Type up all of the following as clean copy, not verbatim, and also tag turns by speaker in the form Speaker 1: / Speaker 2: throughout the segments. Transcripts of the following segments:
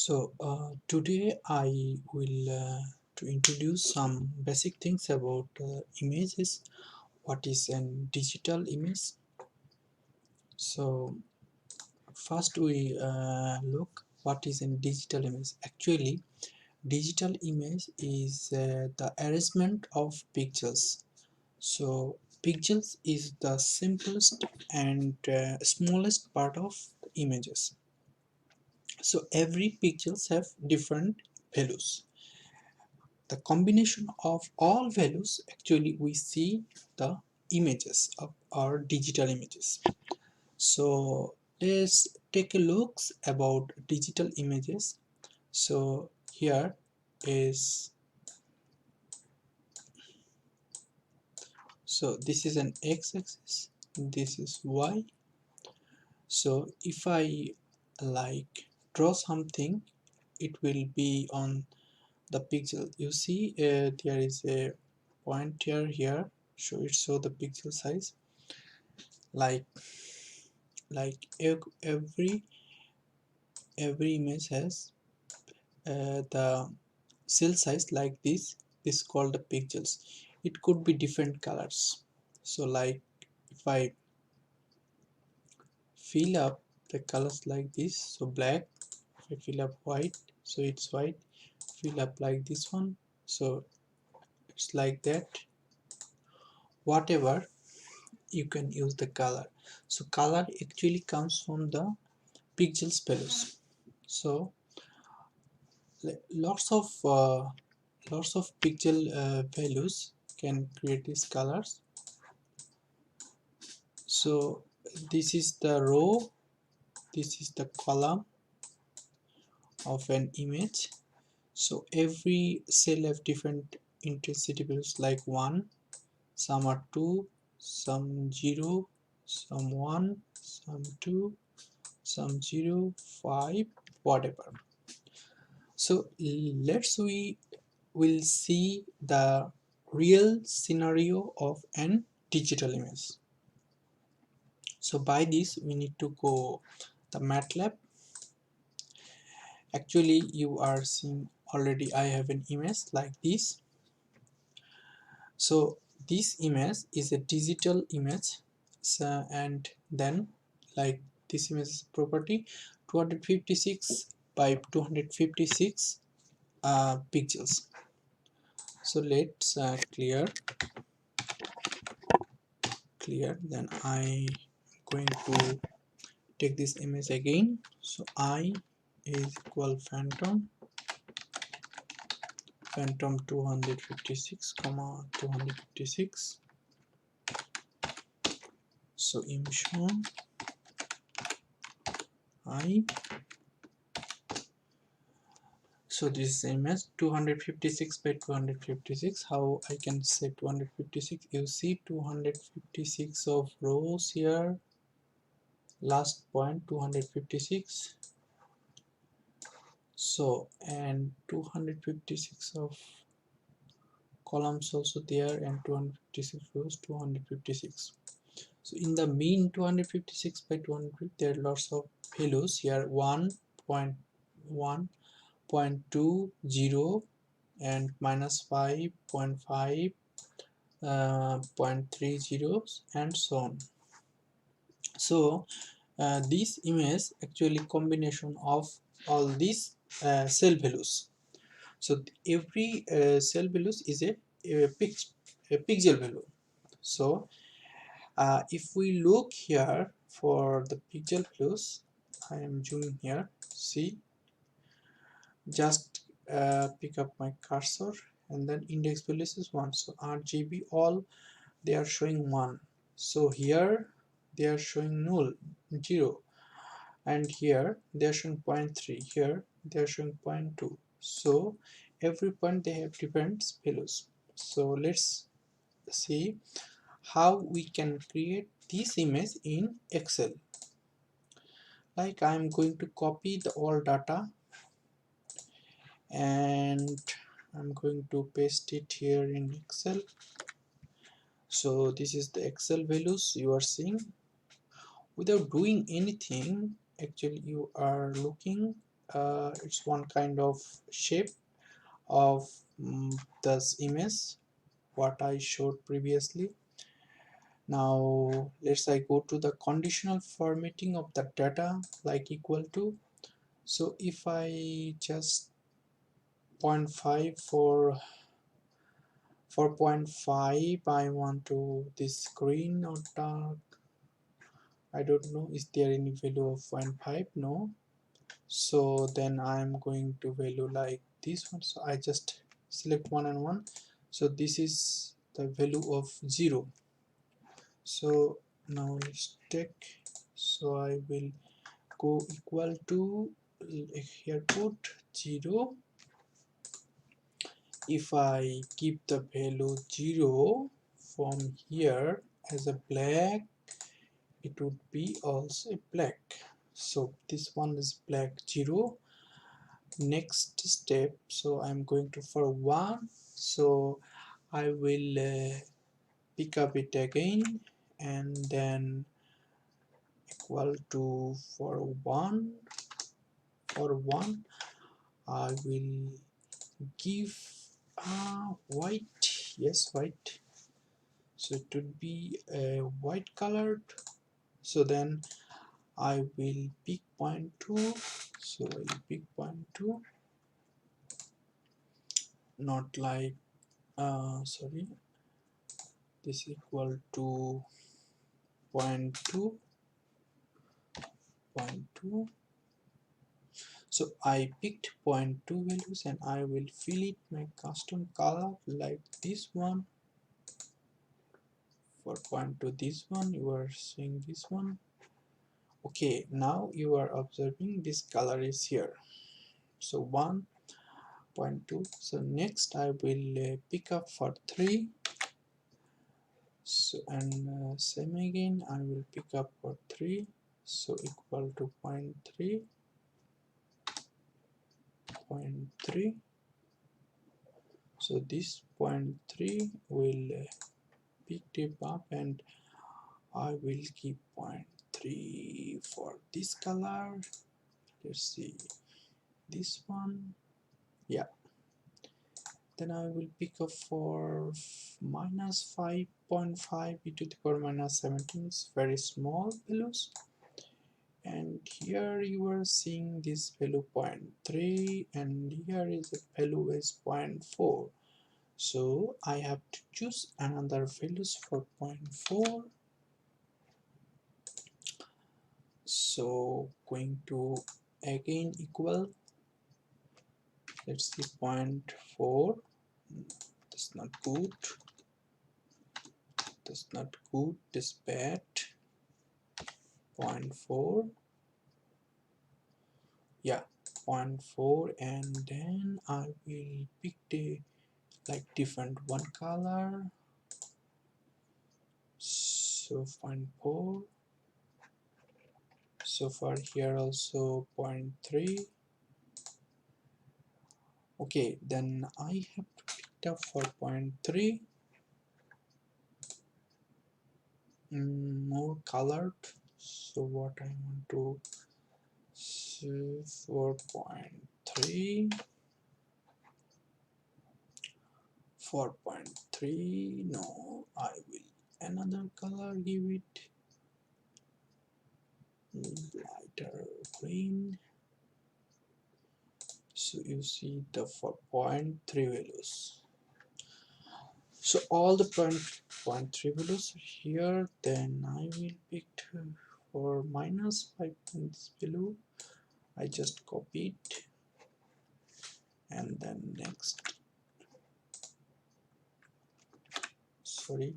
Speaker 1: Today I will to introduce some basic things about images. What is a digital image? So first we look what is a digital image. Actually, digital image is the arrangement of pixels. So pixels is the simplest and smallest part of images. So every pixels have different values. The combination of all values, actually we see the images of our digital images. So let's take a look about digital images. So here is, so this is an x-axis, this is y. So if I like draw something, it will be on the pixel. You see there is a pointer here, so it show the pixel size. like every image has the cell size like this called the pixels. It could be different colors. So like if I fill up the colors like this, so black, if I fill up white, so it's white, fill up like this one, so it's like that. Whatever, you can use the color. So color actually comes from the pixels values. So lots of pixel values can create these colors. So this is the row, this is the column of an image. So every cell have different intensity values, like 1, some are 2, some 0, some 1, some 2, some 0, 5, whatever. So we will see the real scenario of an digital image. So by this we need to go the MATLAB. Actually you are seeing already I have an image like this. So this image is a digital image. So, and then like this image property 256 by 256 pixels. So let's clear, then I going to take this image again. So I is equal phantom 256 comma 256. So emission I, so this is image 256 by 256. How I can say 256? You see 256 of rows here, last point 256. So and 256 of columns also there, and 256 rows, 256. So in the mean 256 by 200 there are lots of values here, 1.1, 0.20 and minus 5.5, 0.30 and so on. So this image actually combination of all these cell values. So every cell values is a pixel value. So if we look here for the pixel values, I am zooming here, see, just pick up my cursor and then index values is 1. So RGB all they are showing 1. So here they are showing 0, and here they are showing 0.3, here they are showing 0.2. So every point they have different values. So let's see how we can create this image in Excel. Like I'm going to copy the all data and I'm going to paste it here in Excel. So this is the Excel values you are seeing. Without doing anything, actually you are looking it's one kind of shape of this image what I showed previously. Now let's I go to the conditional formatting of the data like equal to. So if I just 0.5 for 0.5 I want to this green or dark. I don't know, is there any value of 0.5? No. So then I'm going to value like this one. So I just select 1 and 1. So this is the value of 0. So now let's check. So I will go equal to, here put 0. If I keep the value 0 from here as a black, it would be also black. So this one is black 0. Next step, so I'm going to for 1. So I will pick up it again and then equal to for 1. For 1 I will give white, yes, white. So it would be a white colored. So then I will pick 0.2. So I will pick 0.2, not like sorry, this equal to 0.2, 0.2. So I picked 0.2 values and I will fill it my custom color like this one. For 0.2 this one, you are seeing this one. Okay, now you are observing this color is here. So 1.2. So next I will pick up for 3. So and same again I will pick up for 3. So equal to 0.3, 0.3. So this 0.3 will pick it up and I will keep 0.3 for this color. Let's see this one. Yeah, then I will pick up for minus 5.5 e to the power minus 17. It's very small values, and here you are seeing this value 0.3 and here is the value is 0.4. So I have to choose another values for 0.4. So going to again equal, let's see 0.4. That's not good, that's not good, this bad. 0.4, yeah, 0.4, and then I will pick the like different one color. So 0.4. So far here also 0.3. Okay, then I have to pick up for 0.3 more colored. So what I want to see for 0.3, 4.3, no, I will another color, give it lighter green. So you see the 4.3 values. So all the 0.3 values here. Then I will pick for minus 5 points below. I just copy it and then next, sorry,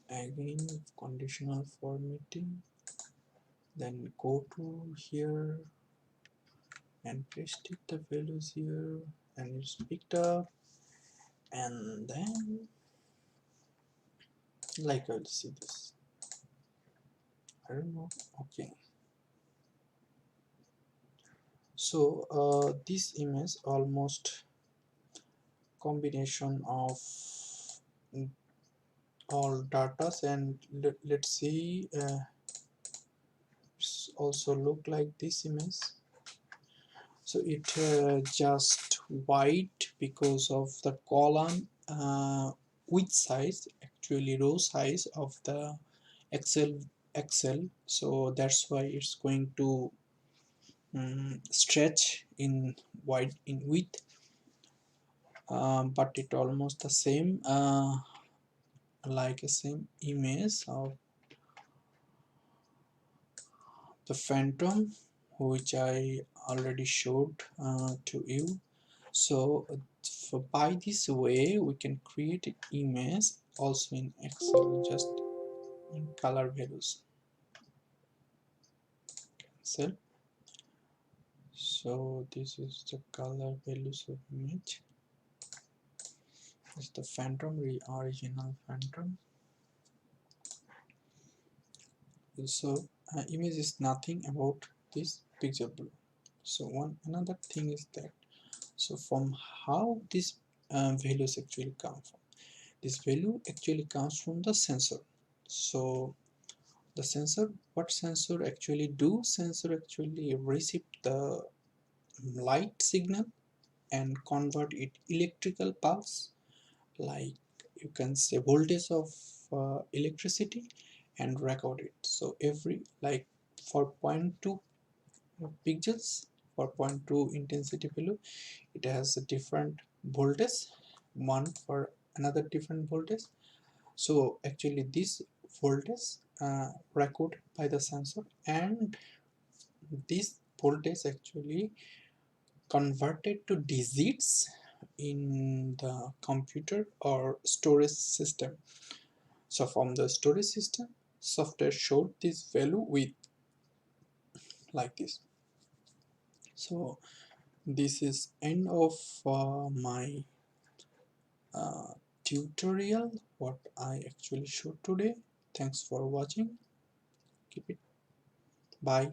Speaker 1: again conditional formatting, then go to here and paste it the values here and it's picked up, and then like I'll see this, I don't know. Okay, so this image almost combination of all data, and let's see, also look like this image. So it just white because of the column width size, actually row size of the excel, so that's why it's going to stretch in wide in width, but it almost the same, like a same image of the phantom which I already showed to you. So by this way we can create an image also in Excel, just in color values, cancel. So this is the color values of image. This is the phantom, original phantom. So image is nothing about this picture blue. So another thing is that, so from how these values actually come from, this value actually comes from the sensor. So the sensor, what sensor actually do, sensor actually receive the light signal and convert it electrical pulse, like you can say voltage of electricity, and record it. So every, like for 0.2 pixels, for 0.2 intensity value, it has a different voltage, one for another different voltage. So actually this voltage recorded by the sensor, and this voltage actually converted to digits in the computer or storage system. So from the storage system, software showed this value with like this. So this is end of my tutorial what I actually showed today. Thanks for watching. Keep it. Bye.